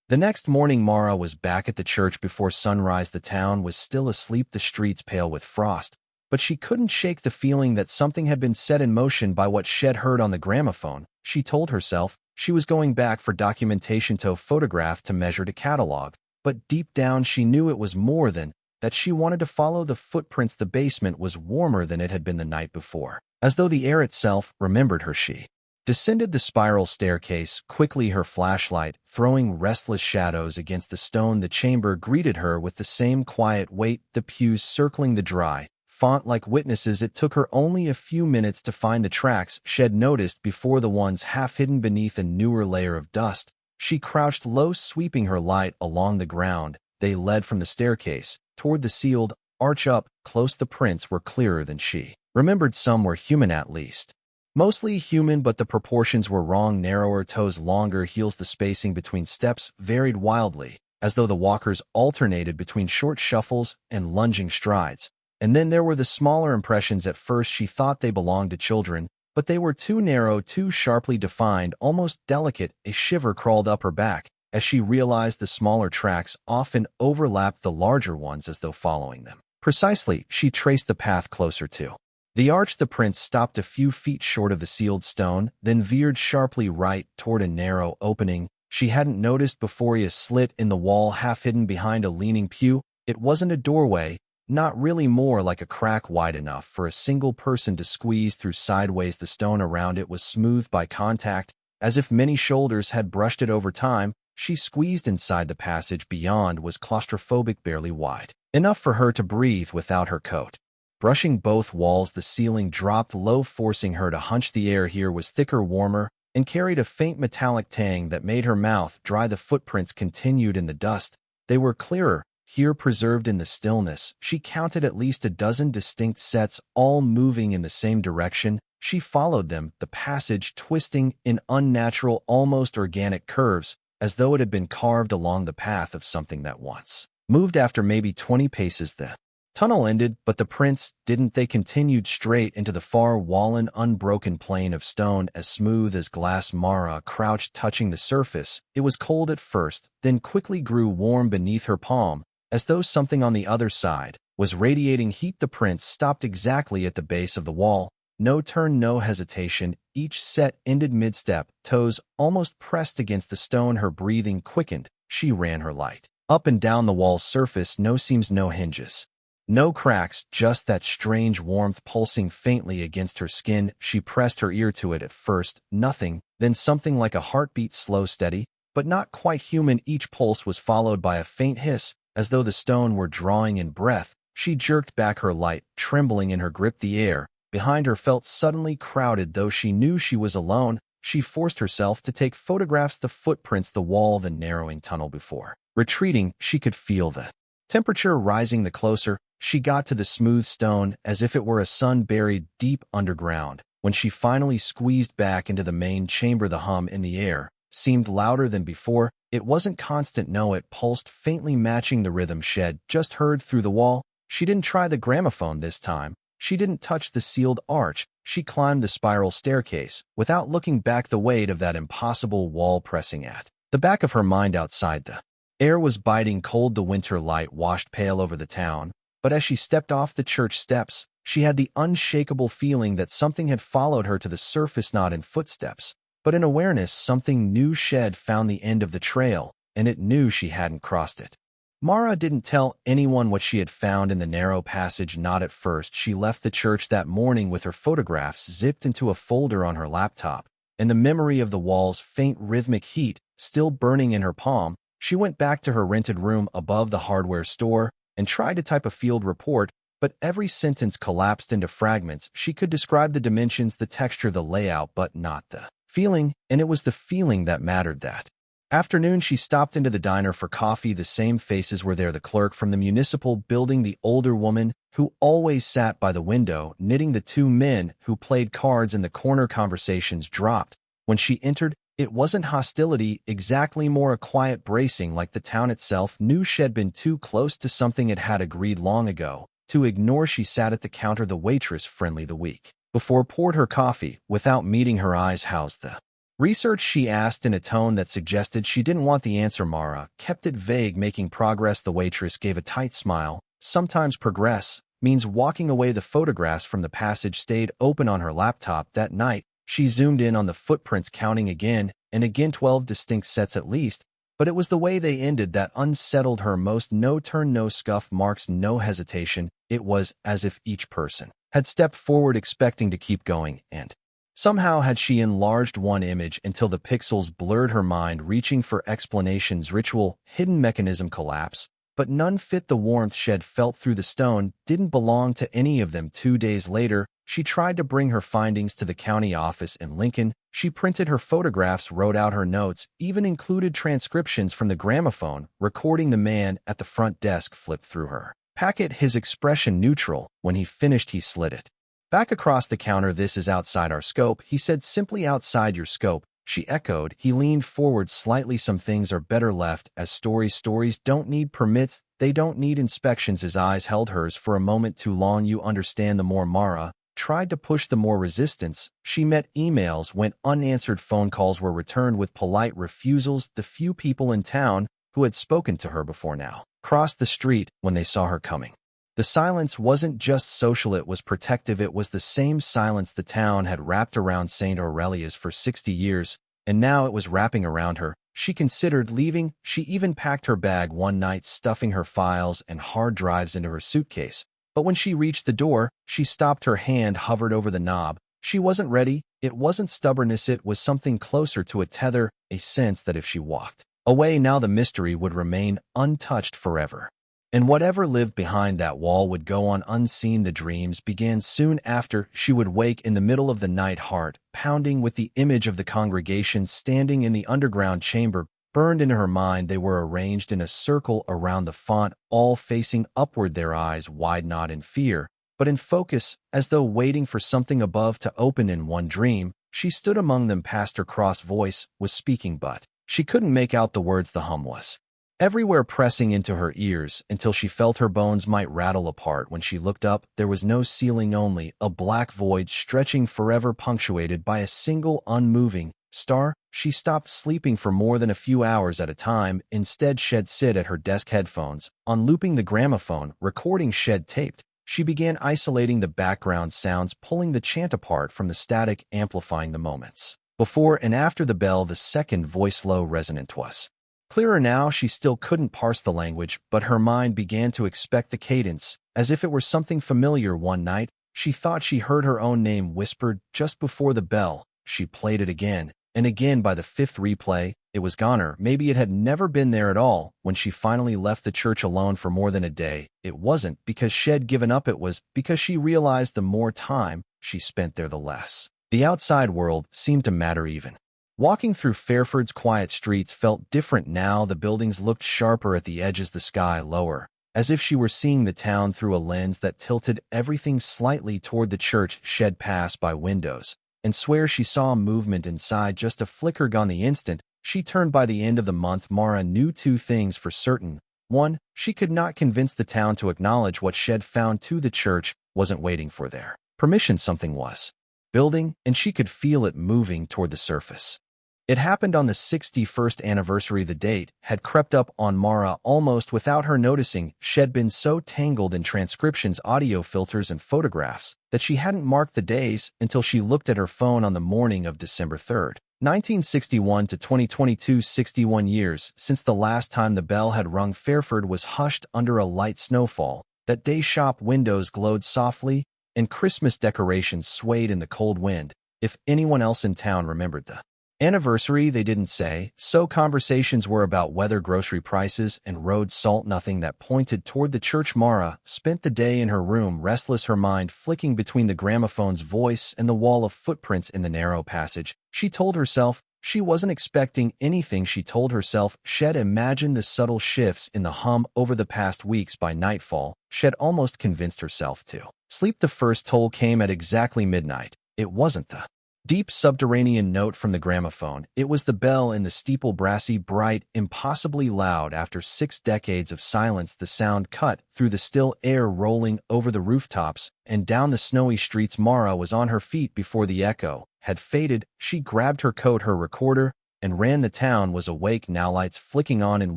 The next morning, Mara was back at the church before sunrise. The town was still asleep, the streets pale with frost, but she couldn't shake the feeling that something had been set in motion by what she'd heard on the gramophone. She told herself she was going back for documentation, to photograph, to measure, to catalog. But deep down she knew it was more than that. She wanted to follow the footprints. The basement was warmer than it had been the night before, as though the air itself remembered her. She descended the spiral staircase quickly, her flashlight throwing restless shadows against the stone. The chamber greeted her with the same quiet weight, the pews circling the dry font like witnesses. It took her only a few minutes to find the tracks she'd noticed before, the ones half hidden beneath a newer layer of dust. She crouched low, sweeping her light along the ground. They led from the staircase toward the sealed arch up close. The prints were clearer than she remembered some were human at least. Mostly human, but the proportions were wrong. Narrower toes, longer heels. The spacing between steps varied wildly, as though the walkers alternated between short shuffles and lunging strides. And then there were the smaller impressions. At first she thought they belonged to children, but they were too narrow, too sharply defined, almost delicate. A shiver crawled up her back as she realized the smaller tracks often overlapped the larger ones, as though following them. Precisely, she traced the path closer to the arch. The prince stopped a few feet short of the sealed stone, then veered sharply right toward a narrow opening she hadn't noticed before. A slit in the wall, half hidden behind a leaning pew. It wasn't a doorway, not really, more like a crack wide enough for a single person to squeeze through sideways. The stone around it was smooth by contact, as if many shoulders had brushed it over time. She squeezed inside. The passage beyond was claustrophobic, barely wide enough for her to breathe without her coat brushing both walls. The ceiling dropped low, forcing her to hunch. The air here was thicker, warmer, and carried a faint metallic tang that made her mouth dry. The footprints continued in the dust. They were clearer, here, preserved in the stillness. She counted at least a dozen distinct sets, all moving in the same direction. She followed them, the passage twisting in unnatural, almost organic curves, as though it had been carved along the path of something that once moved. After maybe 20 paces, the tunnel ended, but the prince didn't. They continued straight into the far wallen, unbroken plain of stone, as smooth as glass. Mara crouched, touching the surface. It was cold at first, then quickly grew warm beneath her palm, as though something on the other side was radiating heat. The prince stopped exactly at the base of the wall. No turn, no hesitation. Each set ended mid-step, toes almost pressed against the stone. Her breathing quickened. She ran her light up and down the wall's surface. No seams, no hinges, no cracks, just that strange warmth pulsing faintly against her skin. She pressed her ear to it. At first, nothing, then something like a heartbeat, slow, steady, but not quite human. Each pulse was followed by a faint hiss, as though the stone were drawing in breath. She jerked back her light, trembling in her grip. The air behind her felt suddenly crowded. Though she knew she was alone, she forced herself to take photographs. The footprints, the wall, the narrowing tunnel. Before retreating, she could feel the temperature rising. The closer she got to the smooth stone, as if it were a sun buried deep underground. When she finally squeezed back into the main chamber, the hum in the air seemed louder than before. It wasn't constant, no, it pulsed faintly, matching the rhythm she'd just heard through the wall. She didn't try the gramophone this time. She didn't touch the sealed arch. She climbed the spiral staircase, without looking back, the weight of that impossible wall pressing at the back of her mind. Outside, the air was biting cold. The winter light washed pale over the town, but as she stepped off the church steps, she had the unshakable feeling that something had followed her to the surface, not in footsteps, but in awareness. Something new. Shed found the end of the trail, and it knew she hadn't crossed it. Mara didn't tell anyone what she had found in the narrow passage, not at first. She left the church that morning with her photographs zipped into a folder on her laptop, and the memory of the wall's faint rhythmic heat still burning in her palm. She went back to her rented room above the hardware store and tried to type a field report, but every sentence collapsed into fragments. She could describe the dimensions, the texture, the layout, but not the feeling, and it was the feeling that mattered. That afternoon, she stopped into the diner for coffee. The same faces were there, the clerk from the municipal building, the older woman who always sat by the window knitting, the two men who played cards in the corner. Conversations dropped when she entered. It wasn't hostility exactly, more a quiet bracing, like the town itself knew she'd been too close to something it had agreed long ago to ignore. She sat at the counter. The waitress, friendly the week before, poured her coffee without meeting her eyes. "How's the research?" she asked in a tone that suggested she didn't want the answer. Mara kept it vague. "Making progress." The waitress gave a tight smile. "Sometimes progress means walking away." The photographs from the passage stayed open on her laptop. That night, she zoomed in on the footprints, counting again and again, 12 distinct sets at least, but it was the way they ended that unsettled her most. No turn, no scuff marks, no hesitation. It was as if each person had stepped forward expecting to keep going, and somehow had she enlarged one image until the pixels blurred her mind, reaching for explanations. Ritual, hidden mechanism, collapse, but none fit. The warmth she'd felt through the stone didn't belong to any of them. 2 days later, she tried to bring her findings to the county office in Lincoln. She printed her photographs, wrote out her notes, even included transcriptions from the gramophone recording. The man at the front desk flipped through her packet, his expression neutral. When he finished, he slid it Back across the counter, "This is outside our scope," he said. "Simply outside your scope," she echoed. He leaned forward slightly. "Some things are better left as stories. Stories don't need permits. They don't need inspections." His eyes held hers for a moment too long. "You understand." The more Mara tried to push, the more resistance she met. Emails went unanswered. Phone calls were returned with polite refusals. The few people in town who had spoken to her before now crossed the street when they saw her coming. The silence wasn't just social, it was protective. It was the same silence the town had wrapped around St. Aurelia's for 60 years, and now it was wrapping around her. She considered leaving. She even packed her bag one night, stuffing her files and hard drives into her suitcase. But when she reached the door, she stopped. Her hand hovered over the knob. She wasn't ready. It wasn't stubbornness, it was something closer to a tether, a sense that if she walked away now, the mystery would remain untouched forever. And whatever lived behind that wall would go on unseen. The dreams began soon after. She would wake in the middle of the night, heart pounding, with the image of the congregation standing in the underground chamber burned into her mind. They were arranged in a circle around the font, all facing upward, their eyes wide, not in fear, but in focus, as though waiting for something above to open. In one dream, she stood among them. Pastor Cross' voice was speaking, but she couldn't make out the words. The hum was everywhere, pressing into her ears until she felt her bones might rattle apart. When she looked up, there was no ceiling, only a black void stretching forever, punctuated by a single unmoving star. She stopped sleeping for more than a few hours at a time. Instead, she'd sit at her desk, headphones on, looping the gramophone recording she'd taped. She began isolating the background sounds, pulling the chant apart from the static, amplifying the moments before and after the bell. The second voice, low, resonant, was clearer now. She still couldn't parse the language, but her mind began to expect the cadence, as if it were something familiar. One night, she thought she heard her own name whispered just before the bell. She played it again and again. By the fifth replay, it was gone, or maybe it had never been there at all. When she finally left the church alone for more than a day, it wasn't because she'd given up. It was because she realized the more time she spent there, the less the outside world seemed to matter. Even walking through Fairford's quiet streets felt different now. The buildings looked sharper at the edges, the sky lower, as if she were seeing the town through a lens that tilted everything slightly toward the church. She'd pass by windows and swear she saw movement inside, just a flicker, gone the instant she turned. By the end of the month, Mara knew two things for certain. One, she could not convince the town to acknowledge what she'd found. Two, the church wasn't waiting for their permission. Something was building, and she could feel it moving toward the surface. It happened on the 61st anniversary. The date had crept up on Mara almost without her noticing. She'd been so tangled in transcriptions, audio filters, and photographs that she hadn't marked the days until she looked at her phone on the morning of December 3rd, 1961 to 2022, 61 years since the last time the bell had rung. Fairford was hushed under a light snowfall. That day, shop windows glowed softly, and Christmas decorations swayed in the cold wind. If anyone else in town remembered the anniversary, they didn't say so. Conversations were about weather, grocery prices, and road salt. Nothing that pointed toward the church. Mara spent the day in her room, restless, her mind flicking between the gramophone's voice and the wall of footprints in the narrow passage. She told herself she wasn't expecting anything. She told herself she'd imagined the subtle shifts in the hum over the past weeks. By nightfall, she'd almost convinced herself to sleep. The first toll came at exactly midnight. It wasn't the deep subterranean note from the gramophone. It was the bell in the steeple, brassy, bright, impossibly loud. After 6 decades of silence, the sound cut through the still air, rolling over the rooftops and down the snowy streets. Mara was on her feet before the echo had faded. She grabbed her coat, her recorder, and ran. The town was awake now, lights flicking on in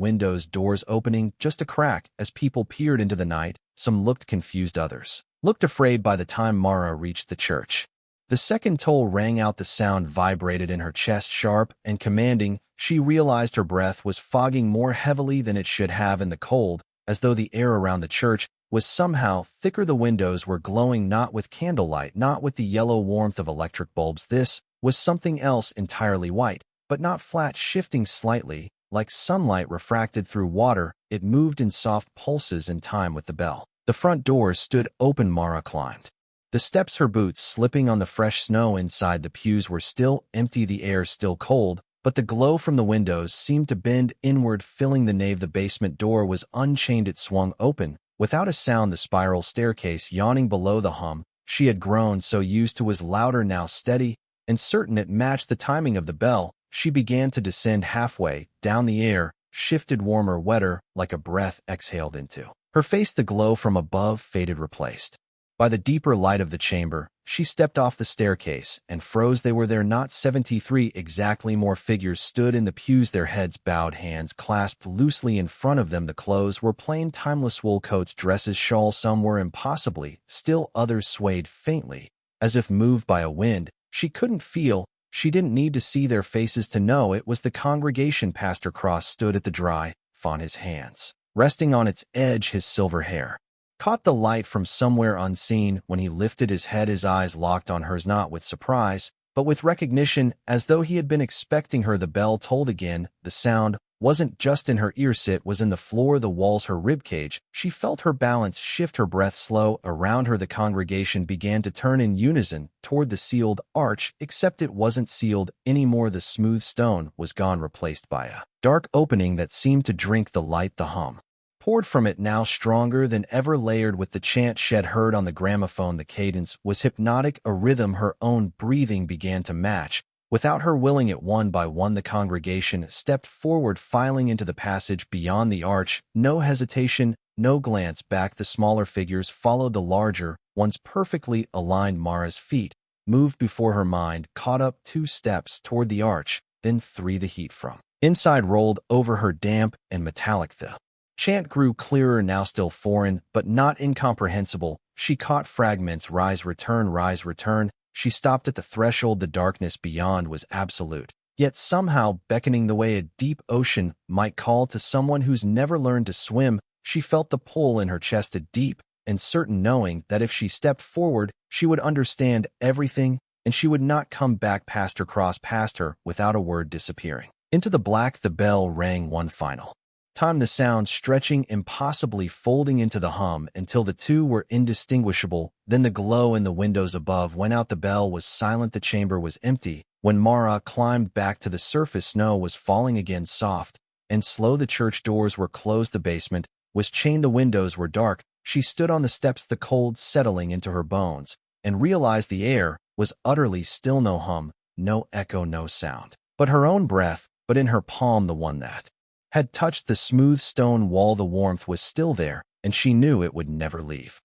windows, doors opening just a crack as people peered into the night. Some looked confused, others looked afraid. By the time Mara reached the church, the second toll rang out. The sound vibrated in her chest, sharp and commanding. She realized her breath was fogging more heavily than it should have in the cold, as though the air around the church was somehow thicker. The windows were glowing, not with candlelight, not with the yellow warmth of electric bulbs. This was something else entirely, white, but not flat, shifting slightly, like sunlight refracted through water. It moved in soft pulses in time with the bell. The front door stood open. Mara climbed the steps, her boots slipping on the fresh snow inside. The pews were still empty, the air still cold, but the glow from the windows seemed to bend inward, filling the nave. The basement door was unchained. It swung open without a sound. The spiral staircase yawning below, the hum she had grown so used to was louder now steady, and certain it matched the timing of the bell. She began to descend halfway, down the air, shifted warmer, wetter, like a breath exhaled into. Her face, the glow from above faded, replaced by the deeper light of the chamber. She stepped off the staircase and froze. They were there, not 73 exactly. More figures stood in the pews, their heads bowed, hands clasped loosely in front of them. The clothes were plain, timeless wool coats, dresses, shawls. Some were impossibly still, others swayed faintly, as if moved by a wind. She couldn't feel, she didn't need to see their faces to know it was the congregation. Pastor Cross stood at the dry font, his hands resting on its edge. His silver hair caught the light from somewhere unseen. When he lifted his head, his eyes locked on hers, not with surprise, but with recognition, as though he had been expecting her. The bell tolled again. The sound wasn't just in her ears, it was in the floor, the walls, her ribcage. She felt her balance shift, her breath slow. Around her, the congregation began to turn in unison toward the sealed arch, except it wasn't sealed anymore. The smooth stone was gone, replaced by a dark opening that seemed to drink the light. The hum poured from it, now stronger than ever, layered with the chant Shed heard on the gramophone. The cadence was hypnotic, a rhythm her own breathing began to match. Without her willing it, one by one, the congregation stepped forward, filing into the passage beyond the arch. No hesitation, no glance back. The smaller figures followed the larger ones, perfectly aligned. Mara's feet moved before her mind, caught up 2 steps toward the arch, then 3. The heat from inside rolled over her, damp and metallic. The chant grew clearer, now still foreign, but not incomprehensible. She caught fragments: rise, return, rise, return. She stopped at the threshold. The darkness beyond was absolute, yet somehow beckoning the way a deep ocean might call to someone who's never learned to swim. She felt the pull in her chest, a deep and certain knowing that if she stepped forward, she would understand everything, and she would not come back. Pastor Cross passed her without a word, disappearing into the black. The bell rang one final time, the sound stretching impossibly, folding into the hum until the two were indistinguishable. Then the glow in the windows above went out. The bell was silent. The chamber was empty. When Mara climbed back to the surface, snow was falling again, soft and slow. The church doors were closed. The basement was chained. The windows were dark. She stood on the steps, the cold settling into her bones, and realized the air was utterly still. No hum, no echo, no sound but her own breath. But in her palm, the one that had touched the smooth stone wall, the warmth was still there, and she knew it would never leave.